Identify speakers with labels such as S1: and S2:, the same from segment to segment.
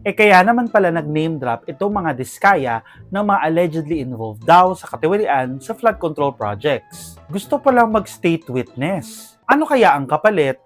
S1: Kaya naman pala nag-name drop itong mga diskaya na mga allegedly involved daw sa katiwalian sa flood control projects. Gusto palang mag-state witness. Ano kaya ang kapalit?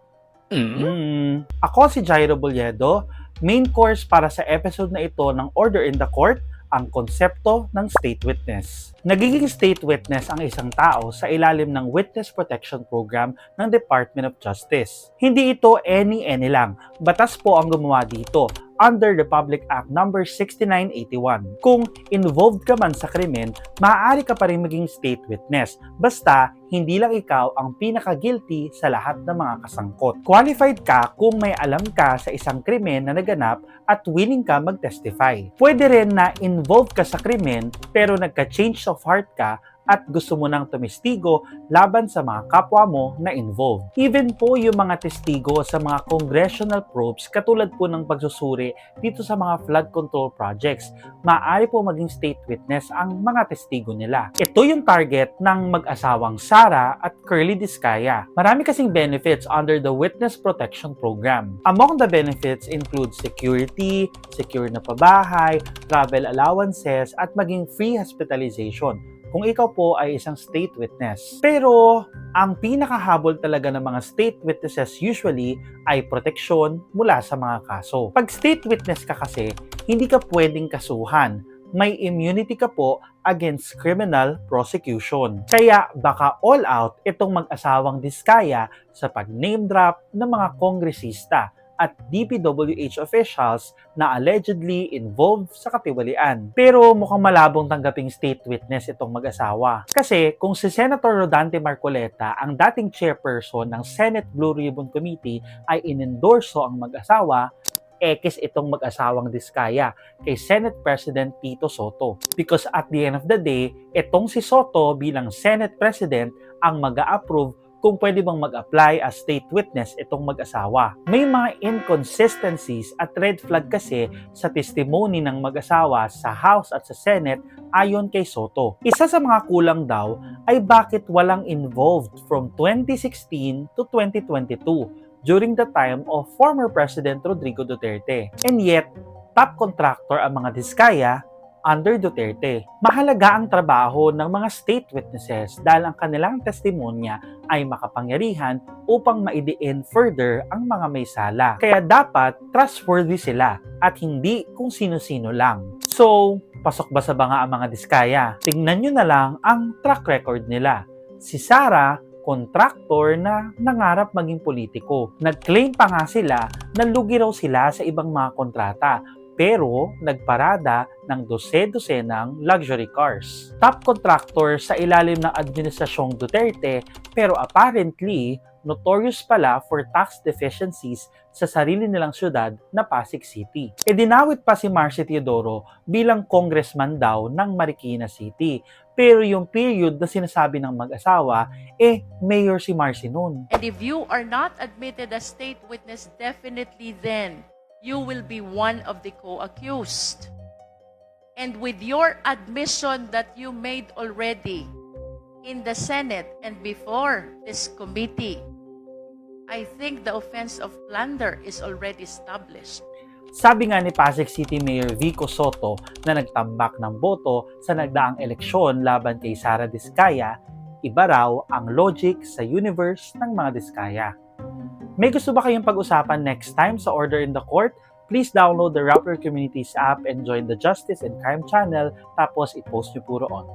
S1: Ako si Jairo Boliedo, main course para sa episode na ito ng Order in the Court, ang konsepto ng state witness. Nagiging state witness ang isang tao sa ilalim ng Witness Protection Program ng Department of Justice. Hindi ito any lang. Batas po ang gumawa dito under Republic Act No. 6981. Kung involved ka man sa krimen, maaari ka pa rin maging state witness. Basta, hindi lang ikaw ang pinaka-guilty sa lahat ng mga kasangkot. Qualified ka kung may alam ka sa isang krimen na naganap at willing ka mag-testify. Pwede rin na involved ka sa krimen pero nagka-change of heart ka at gusto mo nang tumestigo laban sa mga kapwa mo na involved. Even po yung mga testigo sa mga congressional probes katulad po ng pagsusuri dito sa mga flood control projects, maaari po maging state witness ang mga testigo nila. Ito yung target ng mag-asawang Sara at Curly Discaya. Marami kasing benefits under the Witness Protection Program. Among the benefits include security, secure na pabahay, travel allowances, at maging free hospitalization kung ikaw po ay isang state witness. Pero, ang pinakahabol talaga ng mga state witnesses usually ay proteksyon mula sa mga kaso. Pag state witness ka kasi, hindi ka pwedeng kasuhan. May immunity ka po against criminal prosecution. Kaya baka all out itong mag-asawang Diskaya sa pag-name drop ng mga kongresista at DPWH officials na allegedly involved sa katiwalian. Pero mukhang malabong tanggaping state witness itong mag-asawa. Kasi kung si Senator Rodante Marcoleta, ang dating chairperson ng Senate Blue Ribbon Committee, ay inendorso ang mag-asawa, ekis itong mag-asawang Diskaya kay Senate President Tito Soto. Because at the end of the day, itong si Soto bilang Senate President ang mag-a-approve kung pwede bang mag-apply as state witness itong mag-asawa. May mga inconsistencies at red flag kasi sa testimony ng mag-asawa sa House at sa Senate ayon kay Soto. Isa sa mga kulang daw ay bakit walang involved from 2016 to 2022 during the time of former President Rodrigo Duterte. And yet, top contractor ang mga Diskaya under Duterte. Mahalaga ang trabaho ng mga state witnesses dahil ang kanilang testimonya ay makapangyarihan upang maidiin further ang mga may sala. Kaya dapat trustworthy sila at hindi kung sino-sino lang. So, pasok ba sa banga ang mga Diskaya? Tingnan nyo na lang ang track record nila. Si Sara, kontraktor na nangarap maging politiko. Nag-claim pa nga sila na lugi raw sila sa ibang mga kontrata, pero nagparada ng dose-dosenang luxury cars. Top contractor sa ilalim ng Administrasyong Duterte, pero apparently, notorious pala for tax deficiencies sa sarili nilang syudad na Pasig City. Dinawit pa si Marcy Teodoro bilang congressman daw ng Marikina City. Pero yung period na sinasabi ng mag-asawa, mayor si Marcy noon.
S2: And if you are not admitted as state witness, definitely then you will be one of the co-accused. And with your admission that you made already in the Senate and before this committee, I think the offense of plunder is already established.
S1: Sabi nga ni Pasig City Mayor Vico Soto na nagtambak ng boto sa nagdaang eleksyon laban kay Sara Diskaya, iba raw ang logic sa universe ng mga Diskaya. May gusto ba kayong pag-usapan next time sa Order in the Court? Please download the Rappler Communities app and join the Justice and Crime channel, tapos i-post nyo puro on.